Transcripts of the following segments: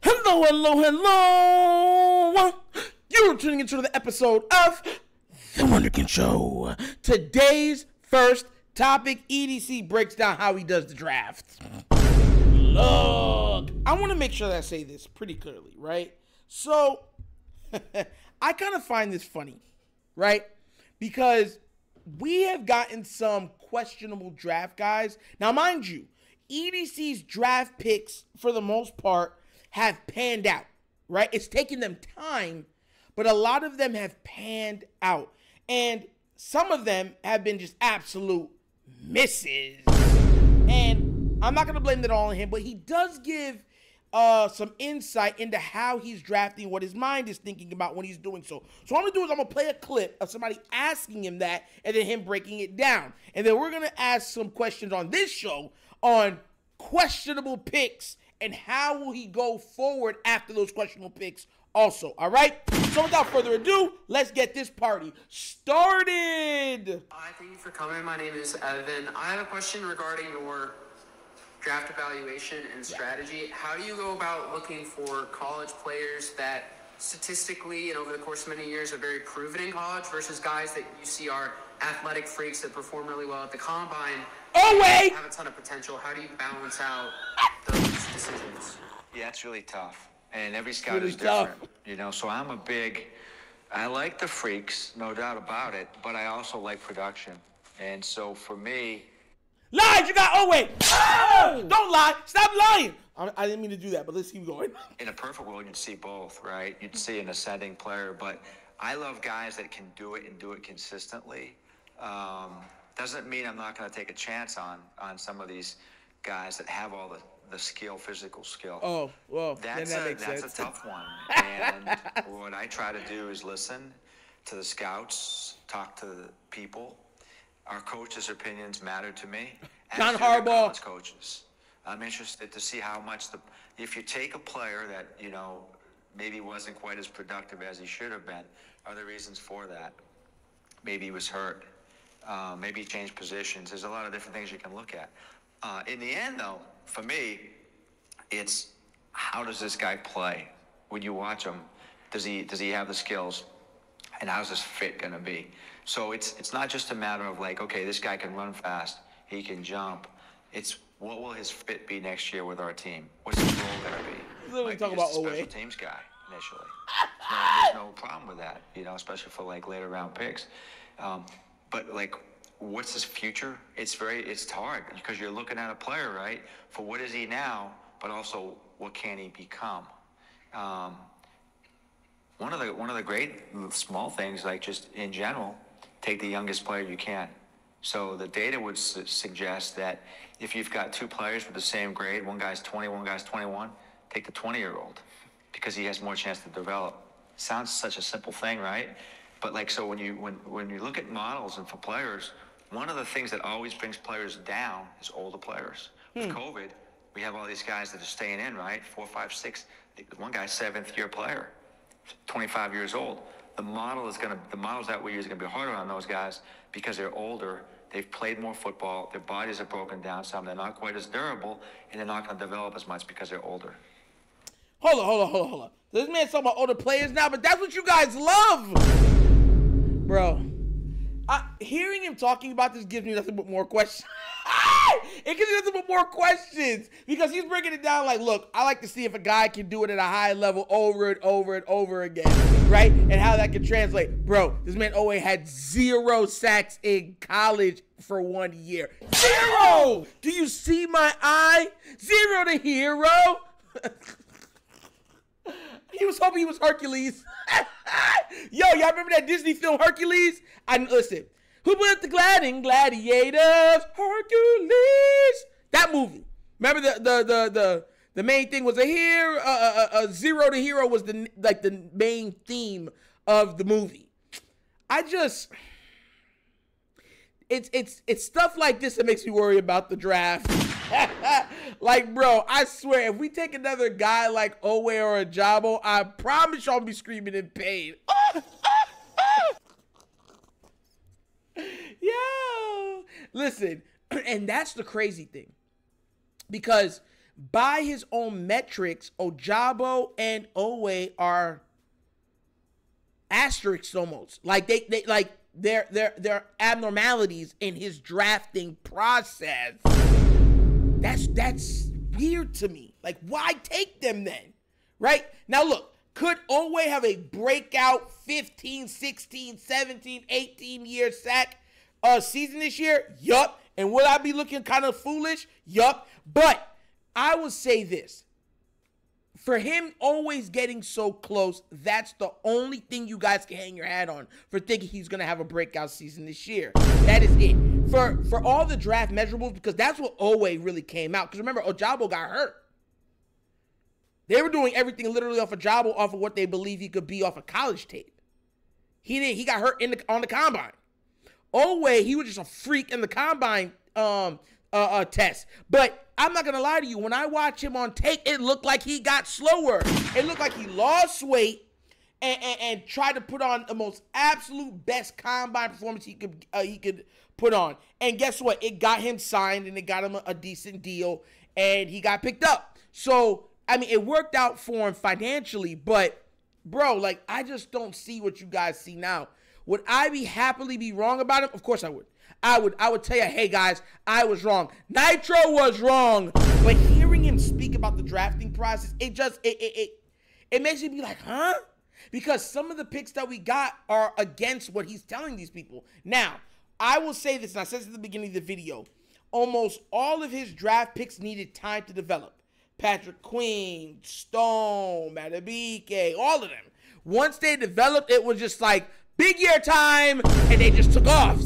Hello, hello, hello. You're tuning into the episode of The Wunderkind Show. Today's first topic, EDC breaks down how he does the draft. Look, I want to make sure that I say this pretty clearly, right? So, I kind of find this funny, right? Because we have gotten some questionable draft guys. Now, mind you, EDC's draft picks, for the most part, have panned out, right? It's taken them time, but a lot of them have panned out. And some of them have been just absolute misses. And I'm not going to blame that all on him, but he does give some insight into how he's drafting, what his mind is thinking about when he's doing so. So what I'm going to do is I'm going to play a clip of somebody asking him that and then him breaking it down. And then we're going to ask some questions on this show on questionable picks and how will he go forward after those questionable picks also, all right? So without further ado, let's get this party started. Hi, thank you for coming. My name is Evan. I have a question regarding your draft evaluation and strategy. How do you go about looking for college players that statistically and over the course of many years are very proven in college versus guys that you see are athletic freaks that perform really well at the combine? Oh, wait! Have a ton of potential. How do you balance out those decisions? Yeah, it's really tough. And every scout is different, you know, so I like the freaks, no doubt about it, but I also like production. And so for me... Lies, you got, oh wait, oh, don't lie, stop lying. I didn't mean to do that, but let's keep going. In a perfect world, you'd see both, right? You'd see an ascending player, but I love guys that can do it and do it consistently. Doesn't mean I'm not going to take a chance on some of these guys that have all the skill, physical skill. Oh, well, that's a tough one. And what I try to do is listen to the scouts, talk to the people. Our coaches' opinions matter to me. John Harbaugh. Coaches. I'm interested to see how much if you take a player that, you know, maybe wasn't quite as productive as he should have been, are there reasons for that? Maybe he was hurt. Maybe he changed positions. There's a lot of different things you can look at. In the end, though, for me, it's how does this guy play? When you watch him, does he have the skills? And how's his fit going to be? So it's not just a matter of like, okay, this guy can run fast, he can jump. It's what will his fit be next year with our team? What's his role going to be? Literally talking about special teams guy initially. There's no problem with that, you know, especially for like later round picks. But like, what's his future? It's hard because you're looking at a player, right? For what is he now, but also what can he become? One of the great small things, like just in general, take the youngest player you can. So the data would suggest that if you've got two players with the same grade, one guy's 20, one guy's 21, take the 20-year-old because he has more chance to develop. Sounds such a simple thing, right? But like, so when you look at models and for players, one of the things that always brings players down is older players. With COVID, we have all these guys that are staying in, right? 4, 5, 6. One guy's 7th-year player, 25 years old. The models that we use are going to be harder on those guys because they're older. They've played more football. Their bodies are broken down some. They're not quite as durable, and they're not going to develop as much because they're older. Hold on. This man's talking about older players now, but that's what you guys love. Bro, hearing him talking about this gives me nothing but more questions. It gives me nothing but more questions because he's breaking it down like, look, I like to see if a guy can do it at a high level over and over again, right? And how that can translate. Bro, this man always had 0 sacks in college for 1 year. 0! Do you see my eye? 0 to hero. He was hoping he was Hercules. Yo, y'all remember that Disney film Hercules? Listen, who put the gladiators? Hercules. That movie. Remember the main thing was a 0 to hero was the main theme of the movie. It's stuff like this that makes me worry about the draft. Like, bro, I swear, if we take another guy like Owe or Ajabo, I promise y'all be screaming in pain. Yo, listen, and that's the crazy thing, because by his own metrics, Ojabo and Owe are asterisks almost. Like they're abnormalities in his drafting process. That's weird to me. Like, why take them then? Right? Now look, could Owe have a breakout 15, 16, 17, 18-year sack season this year? Yup. And would I be looking kind of foolish? Yup. But I will say this. For him always getting so close, that's the only thing you guys can hang your hat on for thinking he's going to have a breakout season this year. That is it. For all the draft measurables, because that's what Owe really came out. Because remember, Ojabo got hurt. They were doing everything literally off of Ojabo, off of what they believe he could be off of college tape. He got hurt on the combine. Owe, he was just a freak in the combine test. But I'm not going to lie to you. When I watch him on tape, it looked like he got slower. It looked like he lost weight and tried to put on the most absolute best combine performance he could put on. And guess what? It got him signed and it got him a decent deal and he got picked up. So, I mean, it worked out for him financially, but bro, like, I just don't see what you guys see now. Would I happily be wrong about him? Of course I would. I would tell you, hey guys, I was wrong. Nitro was wrong. But hearing him speak about the drafting process, it makes me be like, huh? Because some of the picks that we got are against what he's telling these people. Now, I will say this, and I said this at the beginning of the video. Almost all of his draft picks needed time to develop. Patrick Queen, Stone, Matabike, all of them. Once they developed, it was just like, big year time, and they just took off.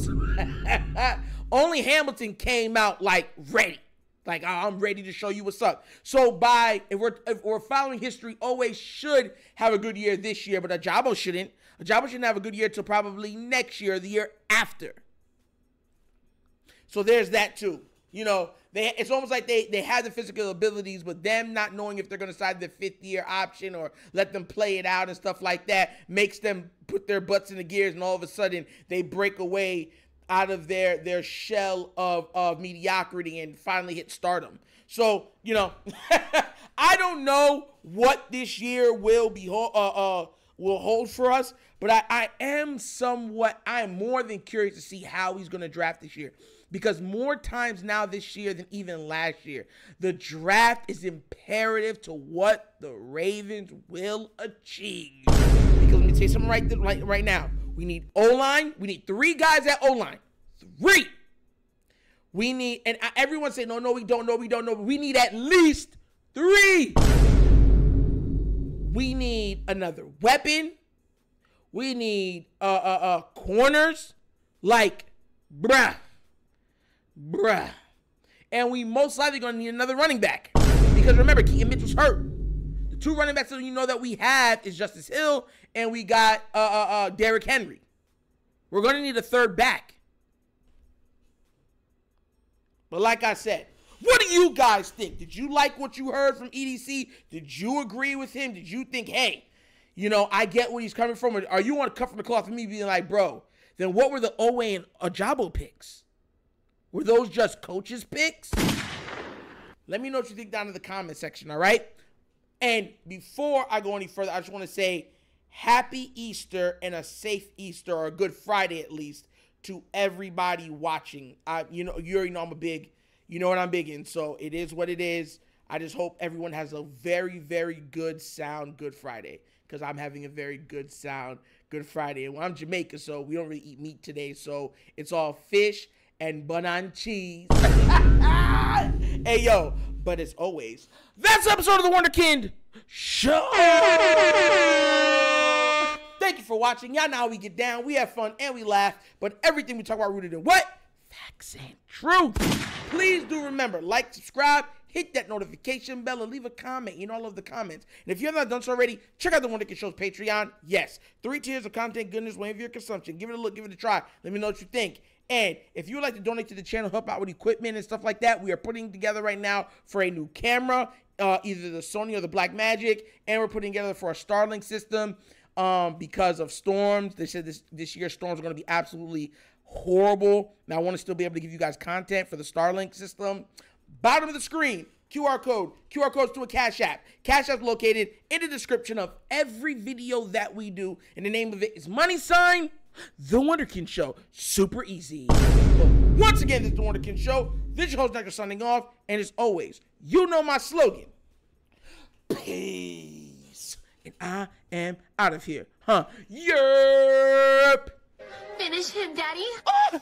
Only Hamilton came out like ready. Like, oh, I'm ready to show you what's up. So if we're following history, Owe should have a good year this year, but Ojabo shouldn't. Ojabo shouldn't have a good year until probably next year or the year after. So there's that too. You know, it's almost like they have the physical abilities, but them not knowing if they're going to sign the 5th-year option or let them play it out and stuff like that makes them put their butts in the gears, and all of a sudden they break away out of their shell of mediocrity and finally hit stardom. So, you know, I don't know what this year will hold for us, but I am more than curious to see how he's going to draft this year. Because more times now this year than even last year, the draft is imperative to what the Ravens will achieve. Because let me tell you something right now. We need O-line. We need 3 guys at O-line. 3. We need, and everyone say, no, we don't know. But we need at least 3. We need another weapon. We need corners. Like, bruh. And we most likely going to need another running back. Because remember, Keaton Mitchell's hurt. The 2 running backs that you know that we have is Justice Hill and we got Derrick Henry. We're going to need a 3rd back. But like I said, what do you guys think? Did you like what you heard from EDC? Did you agree with him? Did you think, hey, you know, I get where he's coming from? Or are you want to cut from the cloth of me being like, bro, then what were the Owe and Ojabo picks? Were those just coaches' picks? Let me know what you think down in the comment section, all right? And before I go any further, I just want to say happy Easter and a safe Easter, or a good Friday at least, to everybody watching. You already know I'm you know what I'm big in, so it is what it is. I just hope everyone has a very, very good sound Good Friday, because I'm having a very good sound Good Friday. And I'm Jamaican, so we don't really eat meat today, so it's all fish and bun and cheese. Hey, yo, but as always, that's the episode of The Wunderkind Show. Thank you for watching. Y'all know how we get down. We have fun and we laugh, but everything we talk about rooted in what? Facts and truth. Please do remember, like, subscribe, hit that notification bell, and leave a comment in all of the comments. And if you have not done so already, check out The Wunderkind Show's Patreon. Yes, 3 tiers of content goodness whenever your consumption. Give it a look, give it a try. Let me know what you think. And if you would like to donate to the channel, help out with equipment and stuff like that, we are putting together right now for a new camera, either the Sony or the Blackmagic, and we're putting together for a Starlink system because of storms. They said this year storms are going to be absolutely horrible. Now, I want to still be able to give you guys content for the Starlink system. Bottom of the screen, QR codes to a Cash App. Cash App located in the description of every video that we do. And the name of it is The Wunderkind Show. Super easy. Well, once again, this is The Wunderkind Show. This is your host, Dr. signing off. And as always, you know my slogan. Peace. And I am out of here. Yerp. Finish him, Daddy. Ah!